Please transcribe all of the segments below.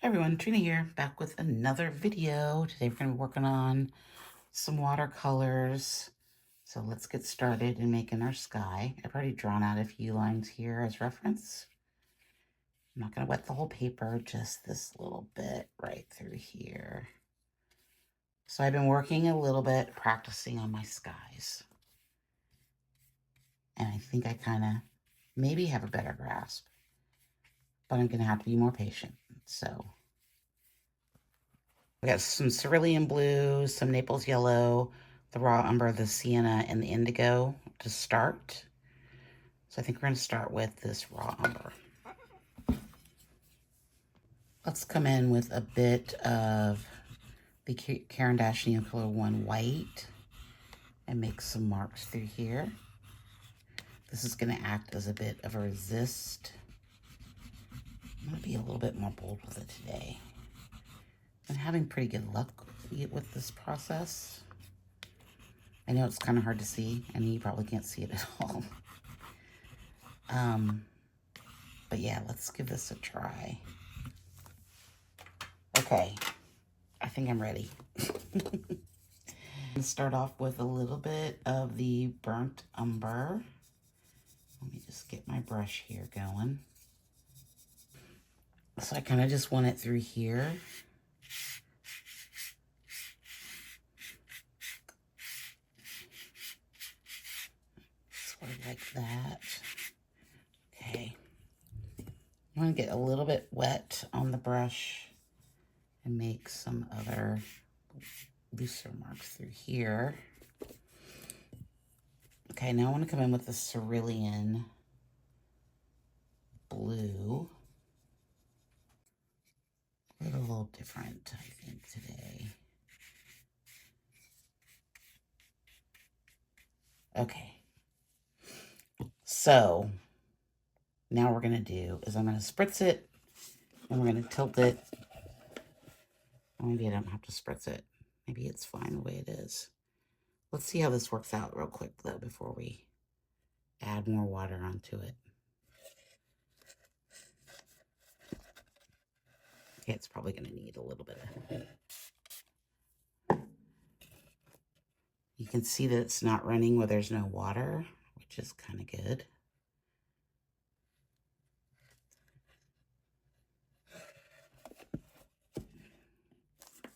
Hi everyone, Trina here, back with another video. Today we're going to be working on some watercolors. So let's get started in making our sky. I've already drawn out a few lines here as reference. I'm not going to wet the whole paper, just this little bit right through here. So I've been working a little bit, practicing on my skies. And I think I kind of maybe have a better grasp. But I'm going to have to be more patient. So we got some cerulean blue, some Naples yellow, the raw umber, the sienna, and the indigo to start. So I think we're going to start with this raw umber. Let's come in with a bit of the Caran Neocolor I white and make some marks through here. This is going to act as a bit of a resist. I'm going to be a little bit more bold with it today. I'm having pretty good luck with this process. I know it's kind of hard to see, and you probably can't see it at all. But yeah, let's give this a try. Okay, I think I'm ready. Let's start off with a little bit of the burnt umber. Let me just get my brush here going. So I kind of just want it through here. Sort of like that. Okay. I want to get a little bit wet on the brush and make some other looser marks through here. Okay, now I want to come in with the cerulean blue. A little different, I think, today. Okay. So now what we're going to do is I'm going to spritz it and we're going to tilt it. Maybe I don't have to spritz it. Maybe it's fine the way it is. Let's see how this works out real quick, though, before we add more water onto it. Okay, it's probably going to need a little bit of... You can see that it's not running where there's no water, which is kind of good.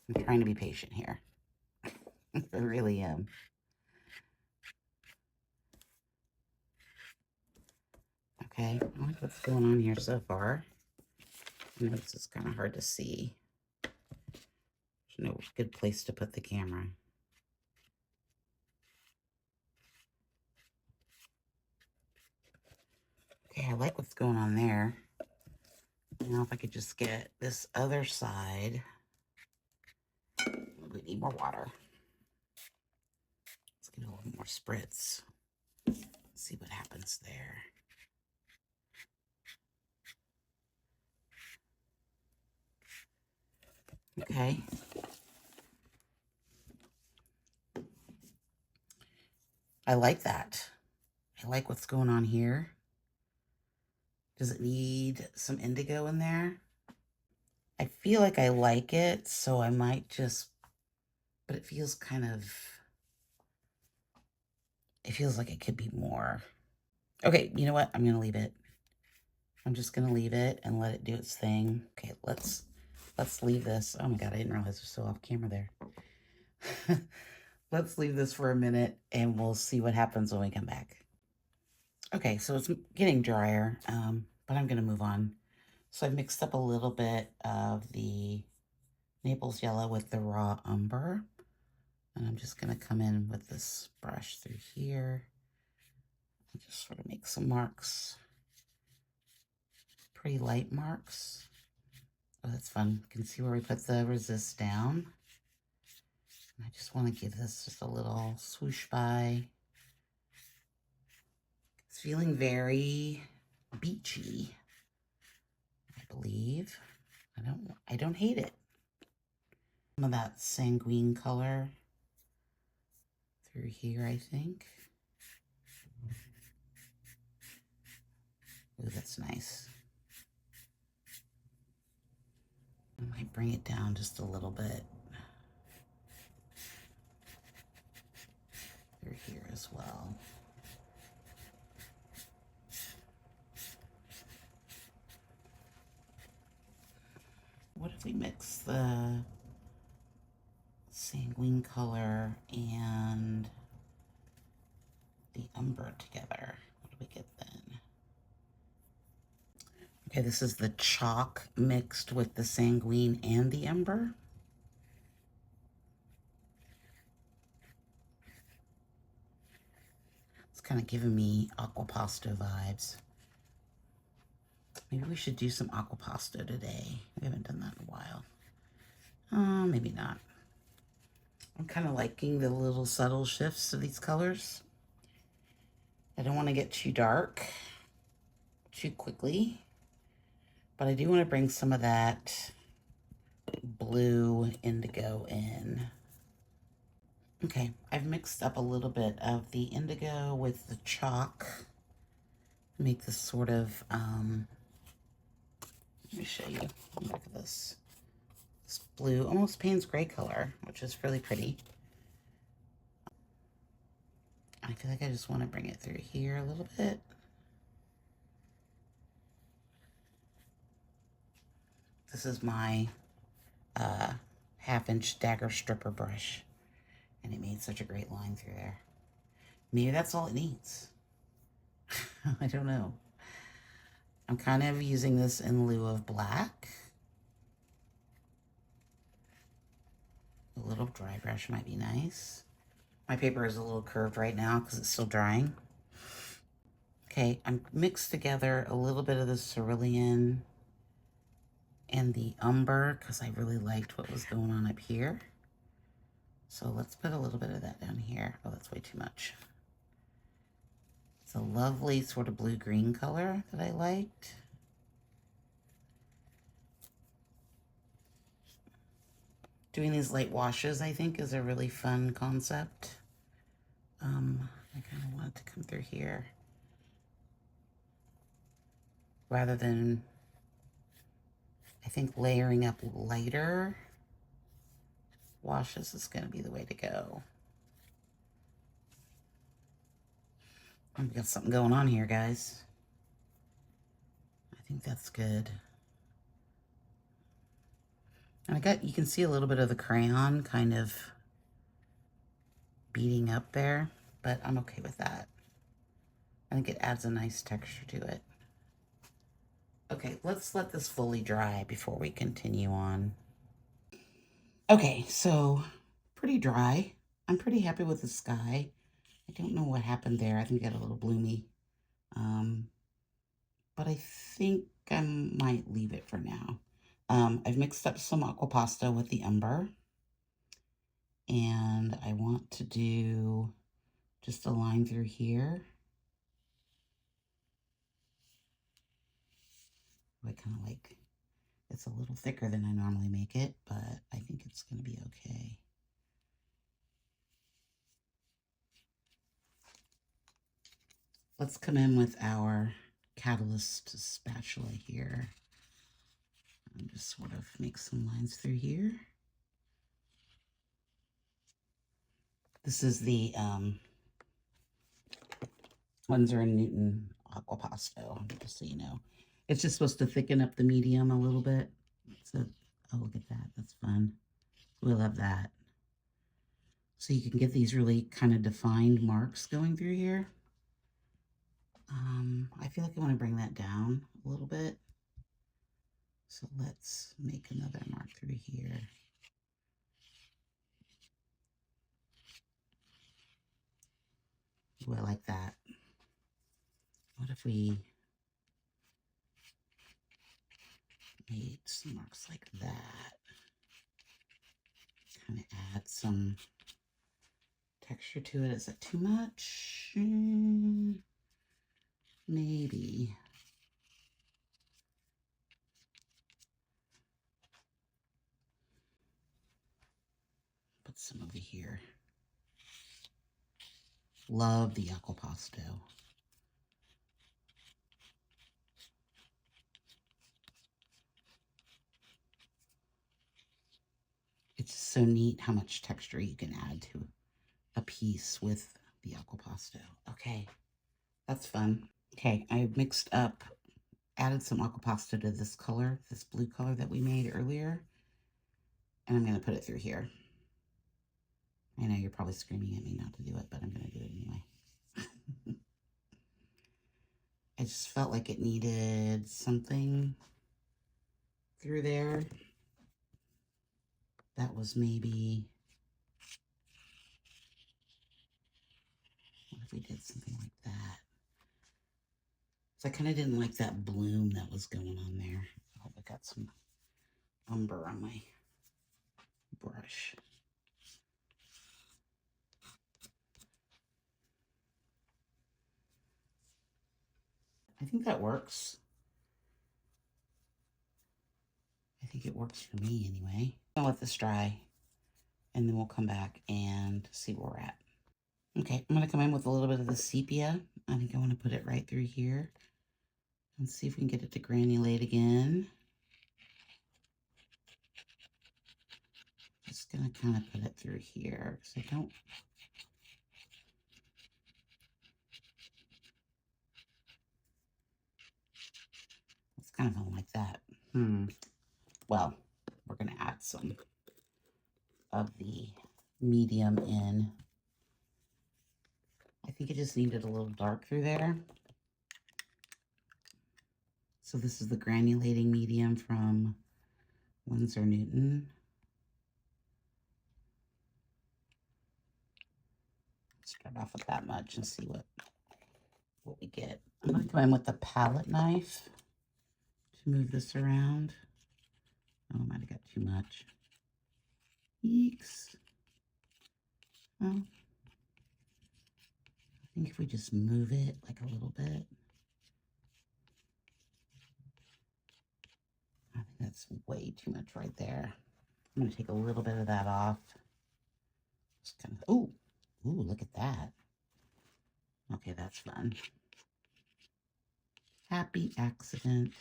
I'm trying to be patient here. I really am. Okay, I like what's going on here so far. I know this is kind of hard to see. There's no good place to put the camera. Okay, I like what's going on there. Now if I could just get this other side. We need more water. Let's get a little more spritz. See what happens there. Okay. I like that. I like what's going on here. Does it need some indigo in there? I feel like I like it, so I might just, but it feels kind of, it feels like it could be more. Okay, you know what? I'm going to leave it. I'm just going to leave it and let it do its thing. Okay, let's leave this. Oh my God, I didn't realize we're still off camera there. Let's leave this for a minute and we'll see what happens when we come back. Okay, so it's getting drier, but I'm going to move on. So I've mixed up a little bit of the Naples yellow with the raw umber. And I'm just going to come in with this brush through here and just sort of make some marks. Pretty light marks. Oh, that's fun. You can see where we put the resist down. And I just want to give this just a little swoosh by. It's feeling very beachy, I believe. I don't hate it. Some of that sanguine color through here, I think. Ooh, that's nice. I might bring it down just a little bit through here as well. What if we mix the sanguine color and the umber together? What do we get then? Okay, this is the chalk mixed with the sanguine and the umber. It's kind of giving me Aquapasto vibes. Maybe we should do some Aquapasto today. We haven't done that in a while. Maybe not. I'm kind of liking the little subtle shifts of these colors. I don't want to get too dark too quickly, but I do want to bring some of that blue indigo in. Okay, I've mixed up a little bit of the indigo with the chalk. Make this sort of, let me show you. Look at this. This blue, almost Payne's gray color, which is really pretty. I feel like I just want to bring it through here a little bit. This is my 1/2-inch dagger stripper brush, and it made such a great line through there. Maybe that's all it needs. I don't know. I'm kind of using this in lieu of black. A little dry brush might be nice. My paper is a little curved right now because it's still drying. Okay, I'm mixed together a little bit of the cerulean and the umber because I really liked what was going on up here. So let's put a little bit of that down here. Oh, that's way too much. It's a lovely sort of blue-green color that I liked. Doing these light washes, I think, is a really fun concept. I kind of want it to come through here. Rather than, I think, layering up lighter washes is going to be the way to go. We've got something going on here, guys. I think that's good. And you can see a little bit of the crayon kind of beating up there, but I'm okay with that. I think it adds a nice texture to it. Okay, let's let this fully dry before we continue on. Okay, so pretty dry. I'm pretty happy with the sky. I don't know what happened there. I think it got a little bloomy. But I think I might leave it for now. I've mixed up some Aquapasto with the umber. And I want to do just a line through here. I kind of like, it's a little thicker than I normally make it, but I think it's going to be okay. Let's come in with our catalyst spatula here and just sort of make some lines through here. This is the Winsor & Newton Aquapasto, just so you know. It's just supposed to thicken up the medium a little bit. So, oh, look at that. That's fun. We love that. So you can get these really kind of defined marks going through here. I feel like I want to bring that down a little bit. So let's make another mark through here. Ooh, I like that. What if we made some marks like that? Kind of add some texture to it. Is that too much? Maybe. Put some over here. Love the Aquapasto. It's just so neat how much texture you can add to a piece with the Aquapasto. Okay, that's fun. Okay, I mixed up, added some Aquapasto to this color, this blue color that we made earlier. And I'm going to put it through here. I know you're probably screaming at me not to do it, but I'm going to do it anyway. I just felt like it needed something through there. That was maybe, what if we did something like that? So I kind of didn't like that bloom that was going on there. I hope I got some umber on my brush. I think that works. I think it works for me anyway. I'll let this dry and then we'll come back and see where we're at. Okay, I'm going to come in with a little bit of the sepia. I think I want to put it right through here and see if we can get it to granulate again. Just going to kind of put it through here because I don't. It's kind of like that. Well, we're going to add some of the medium in. I think it just needed a little dark through there. So this is the granulating medium from Winsor Newton. Start off with that much and see what we get. I'm going to come in with the palette knife to move this around. Oh, I might have got too much. Eeks. Well, I think if we just move it like a little bit. I think that's way too much right there. I'm going to take a little bit of that off. Just kind of, ooh, look at that. Okay, that's fun. Happy accident.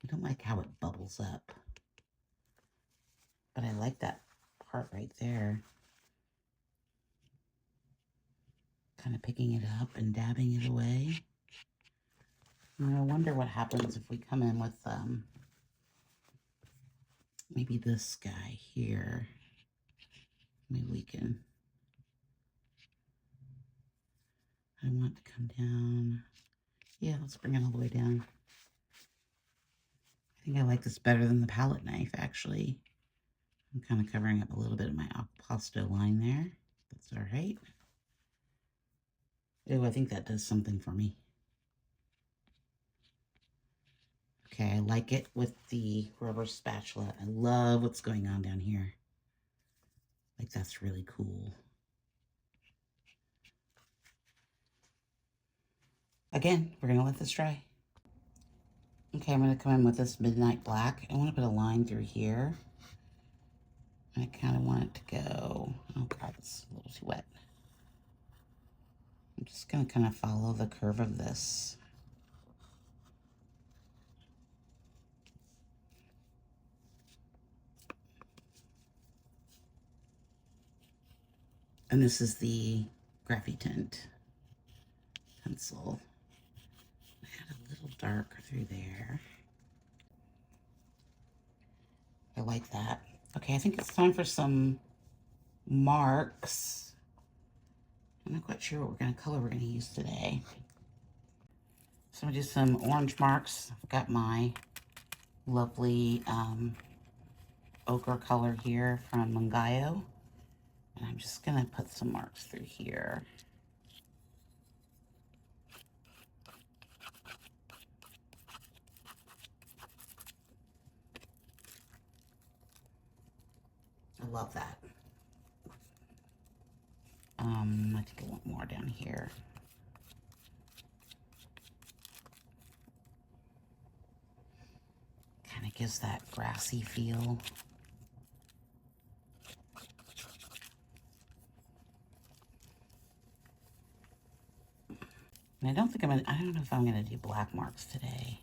I don't like how it bubbles up, but I like that part right there. Kind of picking it up and dabbing it away. And I wonder what happens if we come in with maybe this guy here. Maybe we can. I want to come down. Yeah, let's bring it all the way down. I think I like this better than the palette knife, actually. I'm kind of covering up a little bit of my Aquapasto line there. That's all right. Oh, I think that does something for me. Okay, I like it with the rubber spatula. I love what's going on down here. Like, that's really cool. Again, we're going to let this dry. Okay, I'm going to come in with this Midnight Black. I want to put a line through here. I kind of want it to go, oh God, it's a little too wet. I'm just going to kind of follow the curve of this. And this is the Graphy Tint pencil. Add a little dark through there. I like that. Okay, I think it's time for some marks. I'm not quite sure what color we're gonna use today. So I'm gonna do some orange marks. I've got my lovely ochre color here from Mungayo. And I'm just gonna put some marks through here. I love that. I think I want more down here. Kind of gives that grassy feel. And I don't know if I'm gonna do black marks today.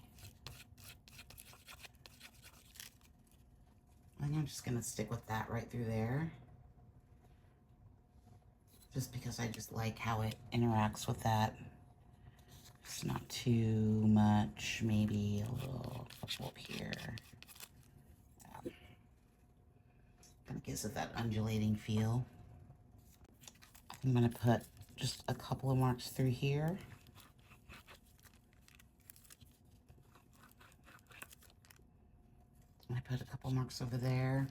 think I'm just gonna stick with that right through there. Just because I just like how it interacts with that. It's not too much, maybe a little up here. Kind of gives it that undulating feel. I'm gonna put just a couple of marks through here. I put a couple marks over there.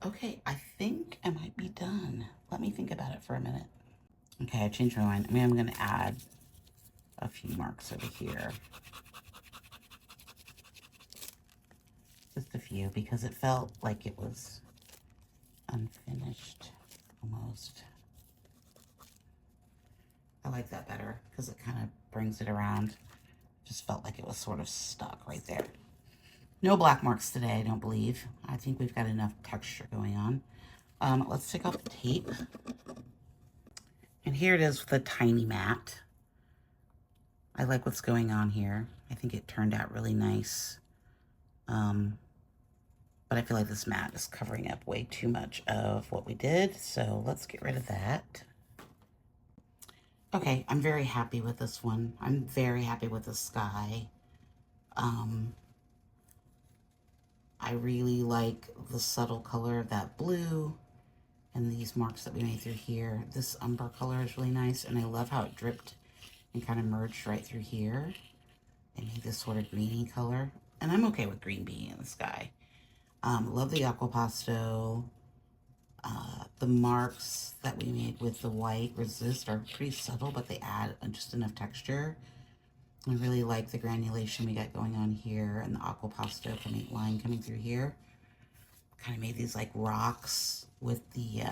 Okay, I think I might be done. Let me think about it for a minute. Okay, I changed my mind. I mean, I'm gonna add a few marks over here. Just a few, because it felt like it was unfinished, almost. I like that better, because it kind of brings it around. Just felt like it was sort of stuck right there. No black marks today, I don't believe. I think we've got enough texture going on. Let's take off the tape. And here it is with a tiny mat. I like what's going on here. I think it turned out really nice. But I feel like this mat is covering up way too much of what we did. So let's get rid of that. Okay, I'm very happy with this one. I'm very happy with the sky. I really like the subtle color of that blue and these marks that we made through here. This umber color is really nice, and I love how it dripped and kind of merged right through here and made this sort of greeny color. And I'm okay with green being in the sky. Love the Aquapasto. The marks that we made with the white resist are pretty subtle, but they add just enough texture. I really like the granulation we got going on here and the Aquapasto line coming through here. Kind of made these like rocks with the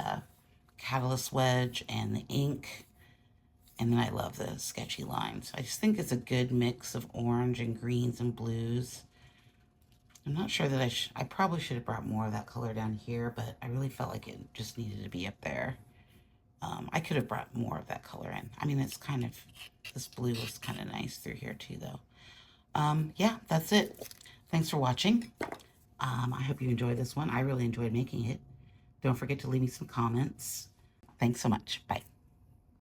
catalyst wedge and the ink. And then I love the sketchy lines. I just think it's a good mix of orange and greens and blues. I'm not sure that I probably should have brought more of that color down here, but I really felt like it just needed to be up there. I could have brought more of that color in. I mean, it's kind of, this blue is kind of nice through here too, though. Yeah, that's it. Thanks for watching. I hope you enjoyed this one. I really enjoyed making it. Don't forget to leave me some comments. Thanks so much. Bye.